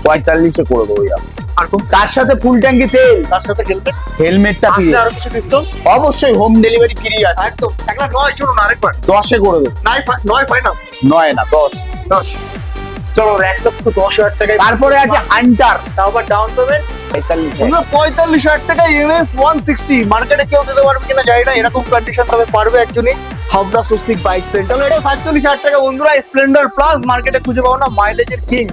45-এ করে দেবো। আর তার সাথে ফুল ট্যাঙ্কি তেল, তার সাথে হেলমেটটা আসলে আরো কিছু ডিসকাউন্ট অবশ্যই হোম ডেলিভারি ফ্রি আছে। একদম। 1,09,000 চলুন আরেকবার 10-এ করে দেবো। 9 ফাইনাল 9 না 10। 10 চলো 1,10,000 টাকায়। তারপরে আছে হান্টার, তাও আবার ডাউন পেমেন্ট 45,000। 45,000 টাকা NS 160 মার্কেটে কেউ দিতে পারবে কিনা জানি না, এরকম কন্ডিশন তবে পারবে একজনই, হাবড়া স্বস্তিক বাইক সেন্টার। এটা 47,000 টাকা বন্ধুরা, স্প্লেন্ডার প্লাস মার্কেটে খুঁজে পাবো না, মাইলেজের কিং।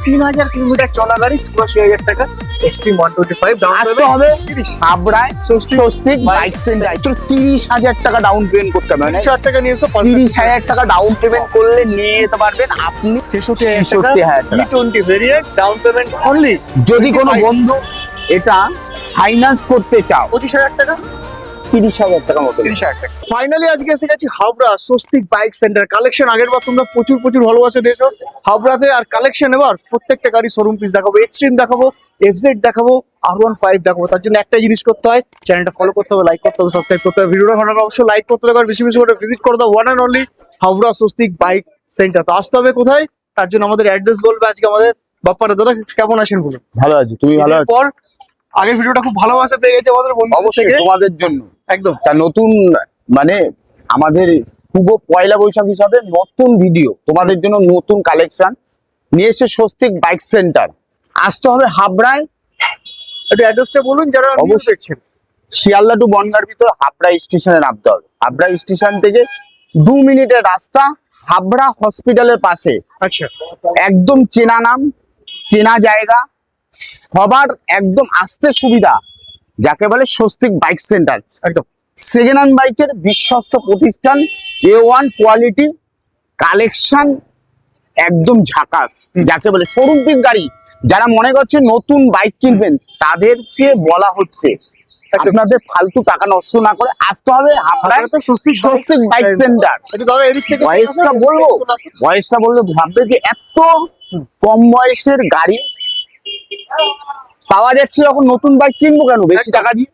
3,000 কিলোমিটার চলা গাড়ি 84,000 টাকা, এক্সট্রিম 125 ডাউন আসতে পেমেন্ট হবে 30। হাবড়ায় স্বস্তিক বাইক সেন্টার। তো 30,000 টাকা ডাউন পেমেন্ট করতে হবে, মানে 30,000 টাকা নিয়ে এসো। 30,000 টাকা ডাউন পেমেন্ট করলে নিয়ে যেতে পারবেন আপনি 63,000 টাকা E20 variant, down payment only. যদি কোনো বন্ধু এটা ফাইন্যান্স করতে চাও 25,000 টাকা, 30,000 টাকা মতো। 30,000 টাকা। ফাইনালি আজকে এসে গেছি Habra Swastik bike centre. Collection আগের বার তোমরা প্রচুর ভালোবাসা দিয়েছো হাবড়াতে, আর কালেকশন এবার প্রত্যেকটা গাড়ি শোরুম পিস দেখাবো, এক্সট্রিম দেখাবো, FZ দেখাবো, R15 দেখাবো। তার জন্য একটাই জিনিস করতে হয়, চ্যানেলটা ফলো করতে হবে, লাইক করতে হবে, সাবস্ক্রাইব করতে হবে। ভিডিওটা ভালো লাগলে অবশ্যই লাইক করতে হবে, আর বেশি করে ভিজিট করে দাও one and only Habra Swastik bike centre. তো আসতে হবে কোথায়, তার জন্য আমাদের অ্যাড্রেস বলবে আজকে আমাদের বাপ্পারা। দাদা কেমন আছেন বলুন? ভালো আছি, তুমি ভালো আছো? পর আগের ভিডিওটা খুব ভালোবাসা পেয়ে গেছে আমাদের বন্ধুদের অবশ্যই থেকে, তোমাদের জন্য একদম। তা নতুন মানে আমাদের শুভ পয়লা বৈশাখ হিসাবে নতুন ভিডিও তোমাদের জন্য, নতুন কালেকশন নিয়ে এসে স্বস্তিক বাইক সেন্টার। আসতে হবে হাবড়ায়, একটু অ্যাড্রেসটা বলুন যারা নিউজ অবশ্যই। দেখছেন। শিয়ালদা টু বনগাঁর ভিতর হাবড়া স্টেশনে নামতে হবে। হাবড়া স্টেশন থেকে 2 মিনিটের রাস্তা, হাবড়া হসপিটালের পাশে। আচ্ছা, একদম চেনা নাম, চেনা জায়গা, সবার একদম আসতে সুবিধা, যাকে বলে স্বস্তিক বাইক সেন্টার। একদম। সেকেন্ড হ্যান্ড বাইকের বিশ্বস্ত প্রতিষ্ঠান, A1 কোয়ালিটি কালেকশন, একদম ঝাকাস, যাকে বলে শোরুম পিস গাড়ি। যারা মনে করছে নতুন বাইক কিনবেন তাদেরকে বলা হচ্ছে আপনাদের ফালতু টাকা নষ্ট না করে আসতে হবে হাবড়ায় স্বস্তিক বাইক সেন্টার। একটু দাদা এদিক থেকে বয়সটা বললে ভাববে যে এত কম বয়সের গাড়ি পাওয়া যাচ্ছে, যখন নতুন বাইক কিনবো কেন বেশি টাকা দিয়ে।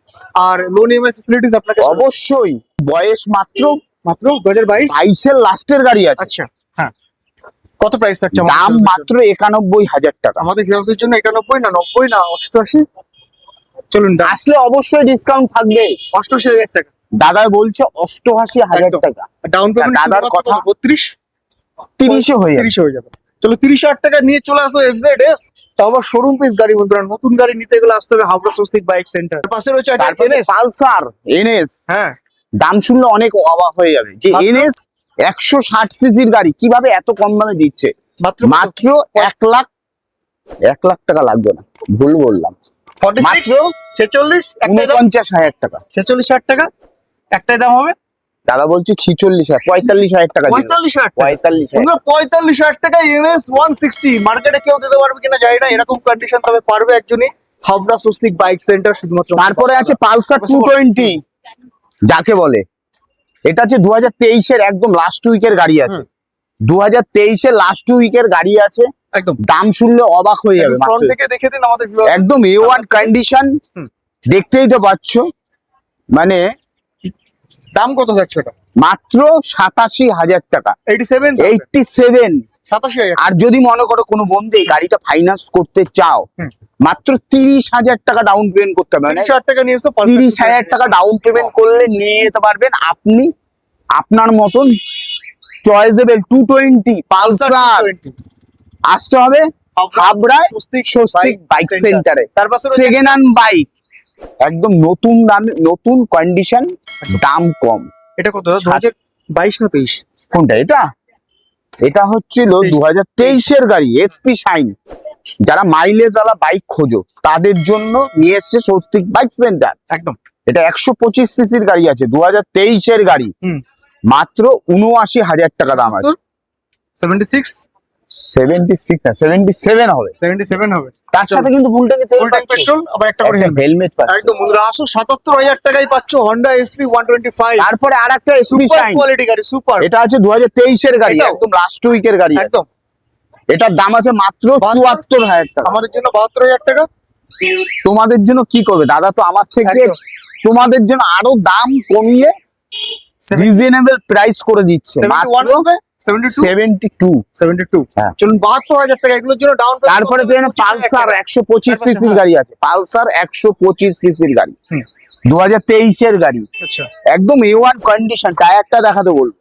আর লোন EMI ফ্যাসিলিটিস আপনাকে অবশ্যই। বয়স মাত্র 2022 এর লাস্টের গাড়ি আছে। আচ্ছা, হ্যাঁ। কত প্রাইস থাকছে? দাম মাত্র 91,000 টাকা। আমাদের ভিউয়ারদের জন্য 91 না 90 না 88? চলুন আসলে অবশ্যই ডিসকাউন্ট থাকবে। 88,000 টাকা দাদা বলছে 88,000 টাকা ডাউন পেমেন্ট। দাদার কথা 32 30-এ হয়ে যাবে। 30 হয়ে যাবে। চলো 30,000 টাকা নিয়ে চলে আসো FZS, তাও আবার শোরুম পিস গাড়ি বন্ধুরা। নতুন গাড়ি নিতে গেলে আসতে হবে হাবড়া স্বস্তিক বাইক সেন্টার। পাশে রয়েছে একটা NS, পালসার NS। হ্যাঁ, দাম শুনলে অনেক অবাক হয়ে যাবে যে NS 160 সিসির গাড়ি কিভাবে এত কম দামে দিচ্ছে। মাত্র 1 লাখ টাকা লাগবে না, ভুল বললাম, 46 মাত্র 46 একটাই দাম। 49,000 টাকা। 46,000 টাকা একটাই দাম হবে। দাদা বলছে 46,000, 45,000 টাকা। 45,000 টাকা। 45,000 45,000 টাকা NS 160 মার্কেটে কেউ দিতে পারবে কিনা জানি না, এরকম কন্ডিশন তবে পারবে একজনই, হাবড়া স্বস্তিক বাইক সেন্টার শুধুমাত্র। তারপরে আছে পালসার 220, যাকে বলে এটা হচ্ছে 2023-এর একদম লাস্ট উইকের গাড়ি আছে। 2023-এর লাস্ট উইকের গাড়ি আছে, একদম। দাম শুনলে অবাক হয়ে যাবে। ফ্রন্ট থেকে দেখে দিন আমাদের ভিউয়ার। একদম A1 কন্ডিশন, দেখতেই তো পাচ্ছ। মানে দাম কত থাকছে ওটা? মাত্র 87,000 টাকা। 87 87,000। আর যদি মনে করো কোনো বন্ধু এই গাড়িটা ফাইন্যান্স করতে চাও, মাত্র 30,000 টাকা ডাউন পেমেন্ট করতে হবে। 30,000 টাকা নিয়ে এসো। 30,000 টাকা ডাউন পেমেন্ট করলে নিয়ে যেতে পারবেন আপনি আপনার মতন চয়েসেবল 220 পালসার। আসতে হবে হাবড়ায় স্বস্তিক বাইক সেন্টারে। সেকেন্ড হ্যান্ড বাইক একদম নতুন দামে, নতুন কন্ডিশন, দাম কম। এটা কত? 2022 না 23? কোনটা? এটা হচ্ছিল 2023-এর গাড়ি, SP শাইন। যারা মাইলেজ ওয়ালা বাইক খোঁজো তাদের জন্য নিয়ে এসছে স্বস্তিক বাইক সেন্টার। একদম। এটা 125 সিসির গাড়ি আছে, 2023-এর গাড়ি, মাত্র 79,000 টাকা দাম আছে। 76 না 77 হবে। 77 হবে। তার সাথে কিন্তু ফুল ট্যাঙ্কি তেল, ফুল ট্যাঙ্ক পেট্রোল, আবার একটা করে হেলমেট পাচ্ছ। একদম বন্ধুরা আসো, 77,000 টাকায় পাচ্ছ Honda SP 125। তারপরে আরেকটা SP শাইন কোয়ালিটি গাড়ি, সুপার। এটা আছে 2023-এর গাড়ি, একদম লাস্ট উইকের গাড়ি একদম। এটার দাম আছে মাত্র 74,000 টাকা। আমাদের জন্য 72,000 টাকা। তোমাদের জন্য কি করবে দাদা? তো আমার থেকে তোমাদের জন্য আরো দাম কমিয়ে রিজনেবল প্রাইস করে দিচ্ছে। 71 হবে, 72 72। 72 হ্যাঁ। চলুন 72,000 টাকা এগুলোর জন্য ডাউন তারপরে পেয়ে যাবেন পালসার 125 সিসির গাড়ি আছে, পালসার 125 সিসির গাড়ি, হুম। 2023 এর গাড়ি, আচ্ছা একদম A1 কন্ডিশন। টায়ারটা দেখাতে বলবো,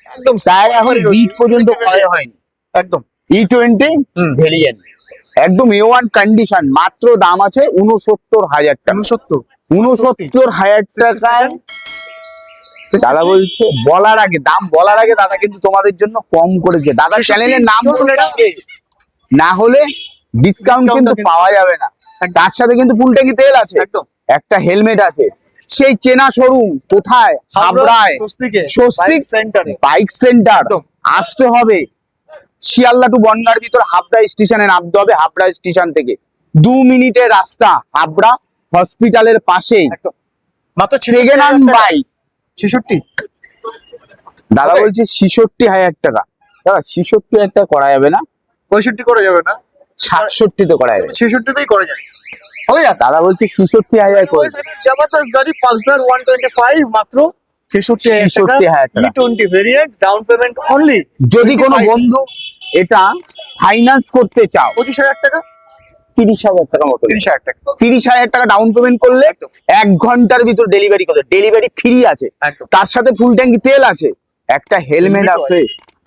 একদম টায়ার এখন বিট পর্যন্ত ক্ষয় হয়নি। একদম E20 হুম। ভেরিয়েন্ট, একদম A1 কন্ডিশন। মাত্র দাম আছে 69,000 টাকা। 69 69,000 টাকায় দাদা বলছে, বলার আগে দাম বলার আগে দাদা কিন্তু তোমাদের জন্য কম করেছে। দাদা 66 চ্যানেলের নাম চলুন বলে এটা। রাখবে, না হলে ডিসকাউন্ট Discount কিন্তু কিন্তু পাওয়া যাবে না। একদম। তার সাথে কিন্তু ফুল ট্যাঙ্কি তেল আছে, একদম একটা হেলমেট আছে। সেই চেনা শোরুম কোথায়? হাবড়ায় স্বস্তিকে স্বস্তিক সেন্টারে বাইক সেন্টার। একদম। আসতে হবে শিয়ালদা টু বনগাঁর ভিতর হাবড়া স্টেশনে নামতে হবে। হাবড়া স্টেশন থেকে 2 মিনিটের রাস্তা, হাবড়া হসপিটালের পাশেই। একদম মাত্র সেকেন্ড হ্যান্ড বাইক। 66 দাদা হবে? বলছে 66,000 টাকা। দাদা 66,000 টাকা করা যাবে না, 65 করা যাবে না 67 তে করা যাবে। 66 তেই করা যায় হবে যাবে দাদা বলছে 66,000 করে। জবরদস্ত গাড়ি পালসার 125 মাত্র 66,000 টাকা। 66,000 টাকা। E20 variant, down payment only যদি কোনো বন্ধু এটা ফাইন্যান্স করতে চাও, 25,000 টাকা 30,000 টাকা মতো, 30,000 টাকা 30,000 টাকা ডাউন পেমেন্ট করলে একদম। 1 ঘন্টার ভিতর ডেলিভারি করে, ডেলিভারি ফ্রি আছে। একদম তার সাথে ফুল ট্যাঙ্কি তেল আছে, একটা হেলমেট Helmet আছে।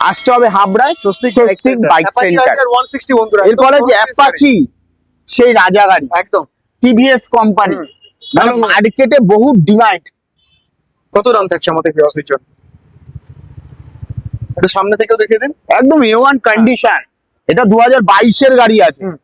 আসতে হবে হাবড়ায় স্বস্তিক স্বস্তিক বাইক সেন্টার। 160 বন্ধুরা এরপরে যে অ্যাপাচি, সেই রাজা গাড়ি, একদম টিভিএস কোম্পানি, হুম। মানে ভালো। মার্কেটে বহু ডিমান্ড। কত দাম থাকছে আমাদের ভিউয়ার্সদের জন্য একটু সামনে থেকেও দেখিয়ে দিন একদম A1 কন্ডিশন। এটা 2022 এর গাড়ি আছে, হুম।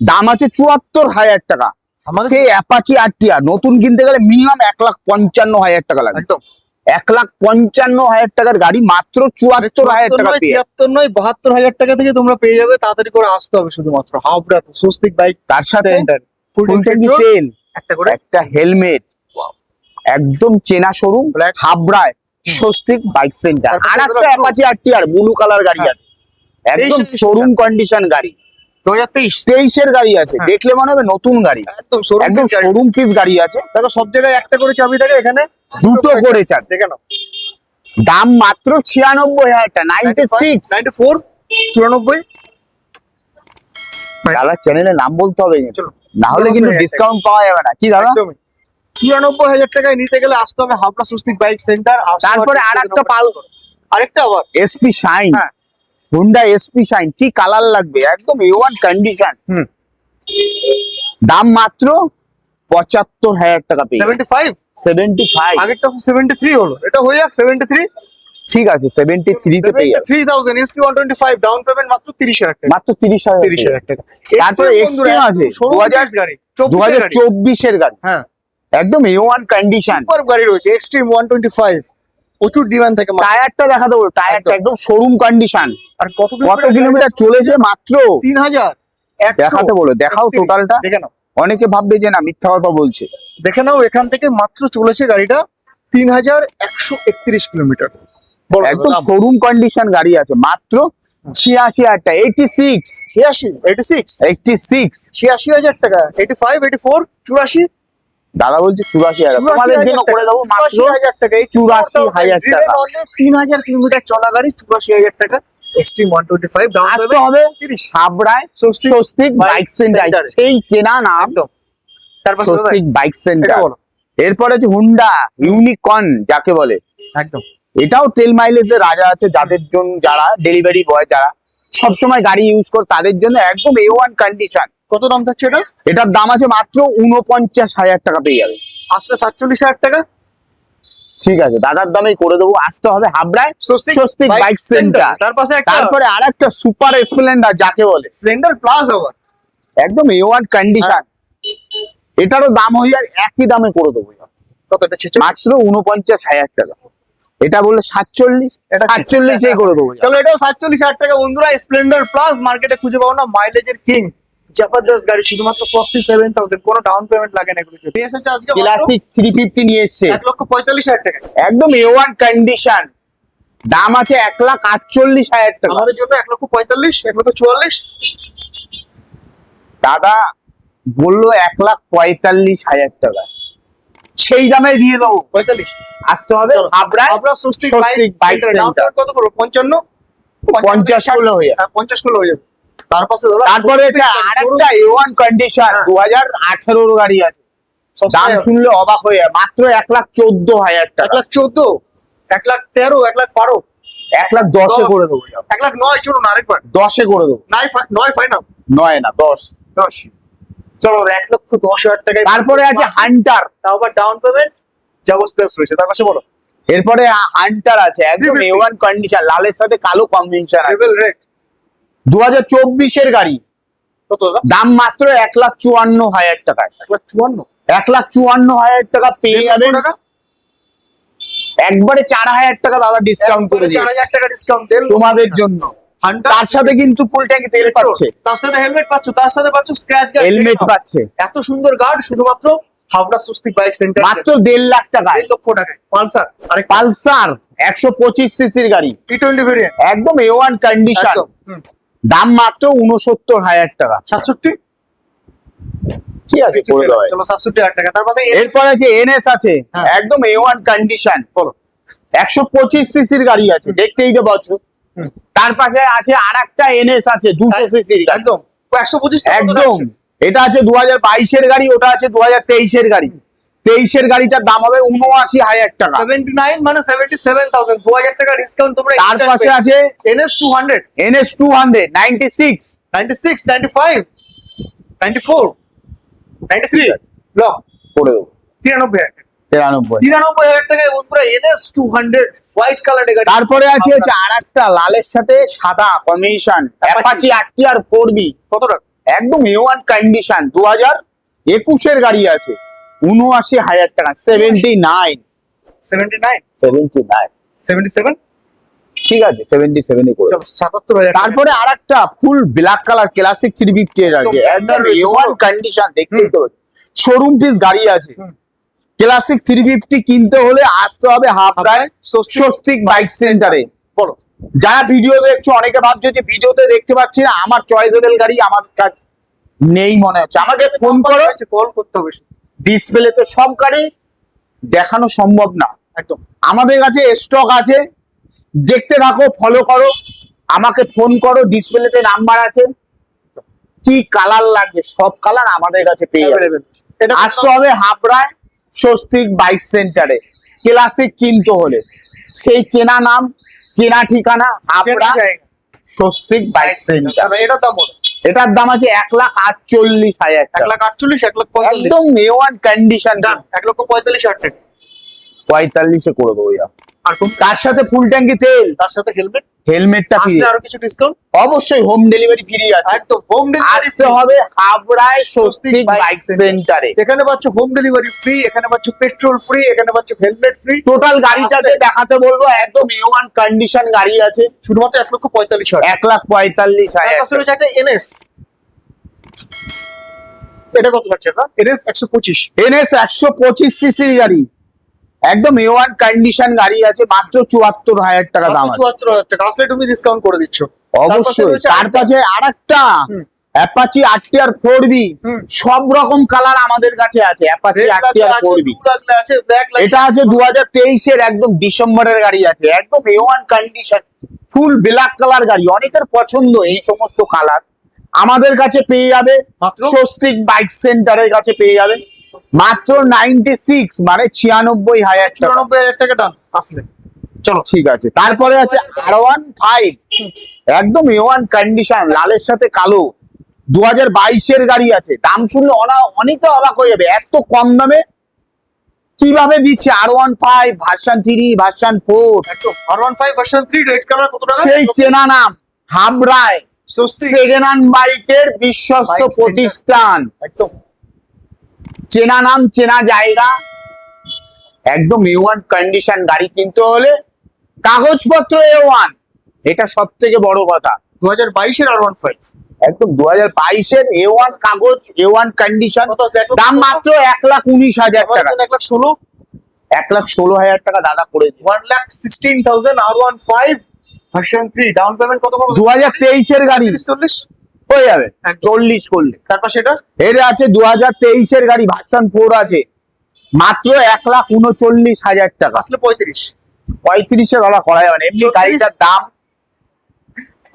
দাম আছে 74,000 টাকা। আমাদের সেই অ্যাপাচি আরটিআর নতুন কিনতে গেলে মিনিমাম 1,55,000 টাকা লাগবে। একদম 1,55,000 টাকার গাড়ি মাত্র 74,000 টাকা পেয়ে যাবে। 73 নয় 72,000 টাকা থেকে তোমরা পেয়ে যাবে। তাড়াতাড়ি করে আসতে হবে শুধুমাত্র হাবড়া স্বস্তিক বাইক তার সাথে সেন্টার। ফুল ফুল ট্যাঙ্কি পেট্রোল তেল, একটা করে একটা হেলমেট, একদম চেনা শোরুম Black। হাবড়ায় স্বস্তিক বাইক সেন্টার। তারপর আর সেগুলো একটা অ্যাপাচি আরটিআর ব্লু কালার গাড়ি হ্যাঁ। আছে, একদম 23 শোরুম কন্ডিশন গাড়ি, 2023 23 এর গাড়ি আছে। হ্যাঁ। দেখলে মনে হবে নতুন গাড়ি, একদম শোরুম একদম শোরুম পিস গাড়ি আছে। দেখো সব জায়গায় একটা করে চাবি থাকে, এখানে দুটো করে চাবি। দেখে নাও দাম মাত্র 96,000 টাকা, 96। 94 94 দাদা চ্যানেলের নাম বলতে হবে কিন্তু, চলো না হলে কিন্তু 94,000 ডিসকাউন্ট পাওয়া যাবে না। কি দাদা? একদমই 94,000 টাকায় নিতে গেলে আসতে হবে হাবড়া স্বস্তিক বাইক সেন্টার। তারপরে আরেকটা আরেকটা আবার এসপি শাইন, হ্যাঁ। হুন্ডা এসপি শাইন, কি কালার লাগবে, একদম A1 কন্ডিশন। হুম। দাম মাত্র 75,000 টাকা পেয়ে 75 75। আগেরটা তো 73 হলো, এটা হয়ে যাক 73 ঠিক আছে 73 তে পেয়ে যাবে। 73,000 এসপি 125 ডাউন পেমেন্ট মাত্র 30,000 টাকা। মাত্র 30,000 30,000 টাকা। তারপরে Extreme বন্ধুরা, Extreme একদম আছে, showroom 2000 price গাড়ি 24 এর গাড়ি। 2024 এর গাড়ি, হ্যাঁ একদম A1 কন্ডিশন। সুপার গাড়ি রয়েছে এক্সট্রিম 125, প্রচুর ডিমান্ড থাকে মাত্র। টায়ারটা দেখা দেবো, টায়ারটা একদম। একদম শোরুম কন্ডিশন। আর কত কত কিলোমিটার চলেছে? মাত্র 3,000 দেখাতে বলো, দেখাও 131 টোটালটা। দেখে নাও অনেকে ভাববে যে না মিথ্যা কথা বলছে। দেখে নাও এখান থেকে মাত্র চলেছে গাড়িটা 3,131 কিলোমিটার। বলো একদম দাম। শোরুম কন্ডিশন গাড়ি আছে, মাত্র 86,000 টাকা। 86 86 86 86,000 টাকা। 85 84 84 দাদা বলছে 84,000 তোমাদের জন্য করে দেবো মাত্র 84,000 টাকা। 84,000 টাকা। 3,000 কিলোমিটার চলা গাড়ি 84,000 টাকা। এক্সট্রিম 125 ডাউন আসতে পেমেন্ট হবে 30। হাবড়ায় Swastik Swastik bike bike centre, সেন্টারে। সেই চেনা নাম একদম তারপর স্বস্তিক বাইক এটা সেন্টার। বলো এরপরে আছে হুন্ডা ইউনিকর্ন যাকে বলে, একদম এটাও তেল মাইলেজের রাজা আছে। যাদের জন্য, যারা ডেলিভারি বয়, যারা সবসময় গাড়ি ইউজ করে, তাদের জন্য একদম A1 কন্ডিশন। কত দাম থাকছে এটা? এটার দাম আছে মাত্র 49,000 টাকা পেয়ে যাবে। আসলে 47,000 টাকা। ঠিক আছে, দাদার দামেই করে দেবো। আসতে হবে হাবড়ায় স্বস্তিক স্বস্তিক বাইক সেন্টার। তার পাশে একটা তারপরে আরেকটা সুপার স্প্লেন্ডার যাকে বলে, স্প্লেন্ডার প্লাস আবার একদম A1 কন্ডিশন। এটারও দাম হয়ে যায়, একই দামে করে দেবো কতটা 46? মাত্র 49,000 টাকা। এটা বললে 47, এটা 47 করে দেবো। চলো এটাও 47,000 টাকা বন্ধুরা। স্প্লেন্ডার প্লাস মার্কেটে খুঁজে পাবো না, মাইলেজের কিং জবরদস্ত গাড়ি, শুধুমাত্র 47,000, কোনো ডাউন পেমেন্ট লাগে না। এগুলো নিয়ে এসেছে আজকে ক্লাসিক 350 নিয়ে এসছে, 1,45,000 টাকা। একদম A1 কন্ডিশন। দাম আছে 1,48,000 টাকা। আমাদের জন্য 1,45,000, 1,44,000। দাদা বললো 1,45,000 টাকা, সেই দামে দিয়ে দেবো। 45 আসতে হবে চলো, হাবড়ায় আমরা Swastik Swastik bike bike down centre. Payment কত করবো? 55 50 হয়ে যাবে। 50 কিলো হয়ে যাবে। তার পাশে দাদা তারপরে আরেকটা A1 কন্ডিশন হ্যাঁ। 2018 গাড়ি আছে, দাম শুনলে অবাক হয়ে যায়, মাত্র 1,14,000 টাকা। 1,14,000, 1,13,000, 1,12,000, 1,10,000 করে দেবো, 1,09,000। চলুন আরেকবার 10 করে দেবো, 9 ফাইনাল। 9 না 10। 10 চলো 1,10,000 টাকায়। তারপরে আছে হান্টার, তাও আবার ডাউন পেমেন্ট জবরদস্ত রয়েছে। তার পাশে বলো এরপরে হান্টার আছে একদম 350 A1 কন্ডিশন, লালের সাথে কালো কম্বিনেশন আছে, লেভেল রেট 2024 এর গাড়ি, কত দাদা? দাম মাত্র 1,54,000 টাকায়। 1,54,000 1,54,000 টাকা পেয়ে যাবেন, টাকা একবারে 4,000 টাকা দাদা ডিসকাউন্ট করে দিই 4,000 টাকা ডিসকাউন্ট দেন তোমাদের জন্য। হান্টার, তার সাথে কিন্তু ফুল ট্যাঙ্কি তেল পাচ্ছে, তার সাথে হেলমেট পাচ্ছ, তার সাথে পাচ্ছ স্ক্র্যাচ গার্ড, হেলমেট পাচ্ছে, এত সুন্দর গার্ড শুধুমাত্র হাওড়া স্বস্তিক বাইক সেন্টার, মাত্র 1.5 লাখ টাকায়। 1,00,000 টাকায়। পালসার আরেক পালসার 125 সিসির গাড়ি, T20 ভেরিয়েন্ট একদম A1 কন্ডিশন, একদম দাম মাত্র 69,000 টাকা। 67, ঠিক আছে করে দেওয়া হয়। চলো 67,000 টাকা। তার পাশে এরপর আছে NS আছে, হ্যাঁ। একদম A1 কন্ডিশন, বলো 125 সিসির গাড়ি আছে, দেখতেই তো পাচ্ছ। হুম। তার পাশে আছে আরেকটা NS আছে 200 সিসির গাড়ি, একদম 125 টাকা একদম। এটা আছে 2022 এর গাড়ি, ওটা আছে 2023 এর গাড়ি। 23 এর গাড়িটার দাম হবে 79,000 টাকা। 79 মানে 77,000, 2,000 টাকা ডিসকাউন্ট তোমরা তার পাশে আছে NS 200, NS 200 96 96, 95, 94, 93 লক করে দেবো 93,000 টাকা। 93। 93,000 টাকায় বন্ধুরা NS 200 হোয়াইট কালারের গাড়ি। তারপরে আছে আরেকটা লালের সাথে সাদা কম্বিনেশন, অ্যাপাচি RTR 4B, কত টাকা? একদম A1 কন্ডিশন, 2021 এর গাড়ি আছে, 79,000 টাকা। 79 79, 79 77, ঠিক আছে 77 এ করে। চলো 77,000 টাকা। তারপরে আরেকটা ফুল ব্ল্যাক কালার ক্লাসিক 350 এর আছে, একদম একদম রয়েছে, A1 বলো। কন্ডিশন, দেখতেই তো শোরুম পিস গাড়ি আছে। হুম। ক্লাসিক 350 কিনতে হলে আসতে হবে হাবড়ায় স্বস্তিক বাইক সেন্টারে। বলো যারা ভিডিও দেখছো, অনেকে ভাবছো যে ভিডিওতে দেখতে পাচ্ছি না, আমার চয়েসেবল গাড়ি আমার কাছে নেই মনে হচ্ছে, আমাকে ফোন করো, কল করতে হবে। ডিসপ্লেতে সব গাড়ি দেখানো সম্ভব না, একদম আমাদের কাছে স্টক আছে, দেখতে থাকো, ফলো করো, আমাকে ফোন করো, ডিসপ্লেতে নাম্বার আছে, কি কালার লাগবে সব কালার আমাদের কাছে পেয়ে যাবে। available। এটা আসতে হবে হাবড়ায় স্বস্তিক বাইক সেন্টারে, ক্লাসিক কিনতে হলে সেই চেনা নাম, চেনা ঠিকানা, হাবড়া স্বস্তিক বাইক সেন্টার। এটার দাম বলো। এটার দাম আছে 1,48,000 টাকা, 1,48, 1,45, একদম A1 কন্ডিশন, ডান 1,45,000 টাকা। 45 এ করে দেবো। আর কোন তার সাথে ফুল ট্যাঙ্কি তেল, তার সাথে হেলমেট, হেলমেটটা ফ্রি, আসলে আরো কিছু ডিসকাউন্ট অবশ্যই হোম ডেলিভারি ফ্রি আছে। একদম হোম ডেলিভারি আসতে হবে হাবড়ায় স্বস্তিক বাইক সেন্টারে। এখানে পাচ্ছ হোম ডেলিভারি ফ্রি, এখানে পাচ্ছ পেট্রোল ফ্রি, এখানে পাচ্ছ হেলমেট ফ্রি। টোটাল গাড়িটাতে দেখাতে বলবো, একদম A1 কন্ডিশন গাড়ি আছে, শুধুমাত্র 1,45,000। 1,45,000 পাশে রয়েছে একটা NS, এটা কত যাচ্ছে না? NS 125, NS 125 সিসির গাড়ি, একদম A1 কন্ডিশন গাড়ি আছে, মাত্র 74,000 টাকা দাম আছে। 74,000 টাকা। আসলে তুমি ডিসকাউন্ট করে দিচ্ছ। অবশ্যই। রয়েছে তার কাছে আরেকটা হুম। অ্যাপাচি RTR 4B, হুম। সব রকম কালার আমাদের কাছে আছে, অ্যাপাচি red লাগলে RTR আছে, 4B। blue লাগলে আছে, black লাগলে এটা আছে 2023 এর একদম ডিসেম্বরের গাড়ি আছে, একদম A1 condition, full black colour গাড়ি, অনেকের পছন্দ এই সমস্ত কালার, আমাদের কাছে পেয়ে যাবে মাত্র স্বস্তিক বাইক সেন্টারের কাছে পেয়ে যাবে মাত্র 96 মানে 96,000 টাকা। 94,000 টাকা ডান। আসলে চলো ঠিক আছে। তারপরে আছে R15, একদম A1 কন্ডিশন, লালের সাথে কালো, 2022 এর গাড়ি আছে, দাম শুনলে অনেকে অবাক হয়ে যাবে, এত কম দামে কিভাবে দিচ্ছে R15 ভার্সন 3 ভার্সন 4, একদম R15 ভার্সন 3 রেড কালার কত টাকা? সেই চেনা নাম হাবড়ায় স্বস্তিক সেকেন্ড হ্যান্ড বাইকের বিশ্বস্ত Bike center। প্রতিষ্ঠান, একদম চেনা নাম চেনা জায়গা, একদম A1 কন্ডিশন গাড়ি কিনতে হলে কাগজপত্র A1, এটা সব থেকে বড় কথা। 2022 এর R15 একদম 2022 এর A1 কাগজ, A1 কন্ডিশন, কত আসবে? দাম মাত্র 1,19,000 টাকা। 1,16,000, 1,16,000 টাকা দাদা করে দিই। 1,16,000 R15 ভার্সন 3 ডাউন পেমেন্ট কত করবে? 2023 এর গাড়ি 40 হয়ে যাবে, একদম। 40 করলে। তার পাশে এটা এর আছে 2023 এর গাড়ি ভার্সন 4 আছে, মাত্র 1,39,000 টাকা। আসলে 35, 35 এ ধরা করা যাবে না, এমনি 34 গাড়িটার দাম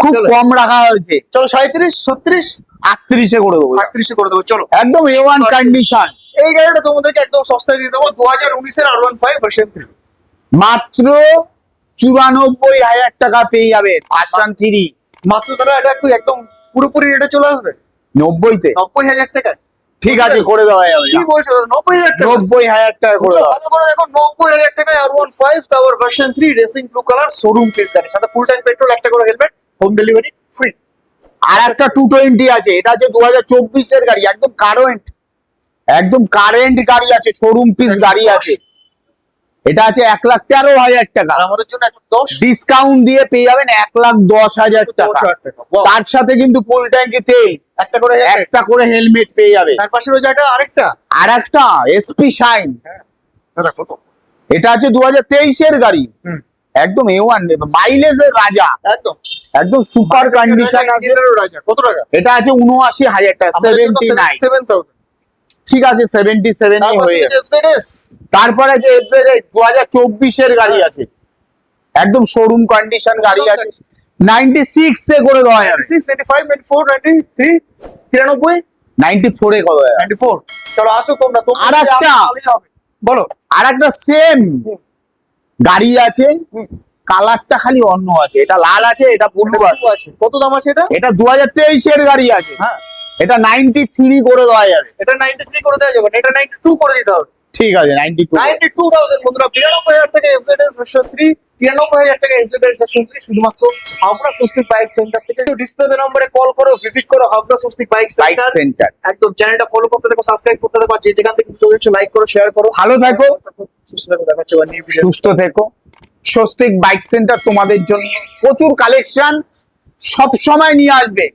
খুব চলো। কম রাখা হয়েছে, চলো 37, 36, 38-এ করে দেবো, 38 করে দেবো। চলো একদম A1 কন্ডিশন, এই গাড়িটা তোমাদেরকে একদম সস্তায় দিয়ে দেবো 2019 এর R15 ভার্সন 3। মাত্র 94,000 টাকা পেয়ে যাবে ভার্সন 3। মাত্র তারা এটা একটু একদম পুরোপুরি রেটে চলে আসবে 90-তে 90,000 টাকায়। ঠিক আছে, করে দেওয়া যাবে, কি বলছো 90,000 টাকা? 90,000 টাকা করে দেওয়া। ভালো করে দেখো 90,000 টাকায় R15 তারপর version 3 racing blue colour showroom piece গাড়ি, সাথে ফুল ট্যাঙ্ক পেট্রোল, একটা করে হেলমেট, হোম ডেলিভারি ফ্রি। আর একটা 220 আছে, এটা আছে 2024-এর গাড়ি, একদম কারেন্ট, একদম কারেন্ট গাড়ি আছে, শোরুম পিস গাড়ি আছে। এটা আছে 1,13,000 টাকা, আর আমাদের জন্য 110, ডিসকাউন্ট দিয়ে পেয়ে যাবেন 1,10,000 টাকা। 10,000 টাকা। বাহ, তার সাথে কিন্তু ফুল ট্যাঙ্কি তেল, একটা করে হেলমেট। একটা করে হেলমেট পেয়ে যাবে। তার পাশে রয়েছে একটা আরেকটা, আর একটা এসপি শাইন, দাদা কত? এটা আছে 2023-এর গাড়ি, হুম, একদম A1 মাইলেজের রাজা, একদম একদম সুপার কন্ডিশন আছে। ইঞ্জিনিয়ারের রাজা। কত টাকা? এটা আছে 79,000 টাকা, আমাদের জন্য 79। 77,000। ঠিক আছে, 77 তার পাশে হয়ে যাবে। রয়েছে FZS, তারপরে যে FZ 2024-এর গাড়ি আছে, একদম শোরুম কন্ডিশন গাড়ি আছে, 96-এ করে দেওয়া যাবে, 96, 95, 94, 93, 93, 94-এ করে দেওয়া যাবে। 94। চলো আসো তোমরা, তোমরা আর যদি একটা। আসো তাহলেই হবে। বলো। আর একটা সেম হুম, গাড়ি আছে, হুম। কালারটা খালি অন্য আছে, এটা লাল আছে, এটা ব্লু এটা আছে। কত আছে? কত দাম আছে এটা? এটা 2023-এর গাড়ি আছে, হ্যাঁ, এটা 93 করে দেওয়া যাবে। এটা 93 করে দেওয়া যাবে না, এটা 92 করে দিতে হবে। ঠিক আছে, 92। 92,000 বন্ধুরা, 92,000 টাকা FZS ভার্সন 3, 93,000 টাকা FZS ভার্সন 3 শুধুমাত্র হাবড়া স্বস্তিক বাইক সেন্টার থেকে। ডিসপ্লেতে নম্বরে কল করো, ভিজিট করো Habra Swastik bike bike centre. Centre. একদম চ্যানেলটা ফলো করতে থাকো, সাবস্ক্রাইব করতে থাকো, আর যে যেখান থেকে ভিডিও দেখছো লাইক করো, শেয়ার করো। ভালো থাকো, সুস্থ থাকো, দেখা হচ্ছে আবার নিউ ভিডিও। সুস্থ থেকো। স্বস্তিক বাইক সেন্টার তোমাদের জন্য প্রচুর কালেকশন সব সময় নিয়ে আসবে।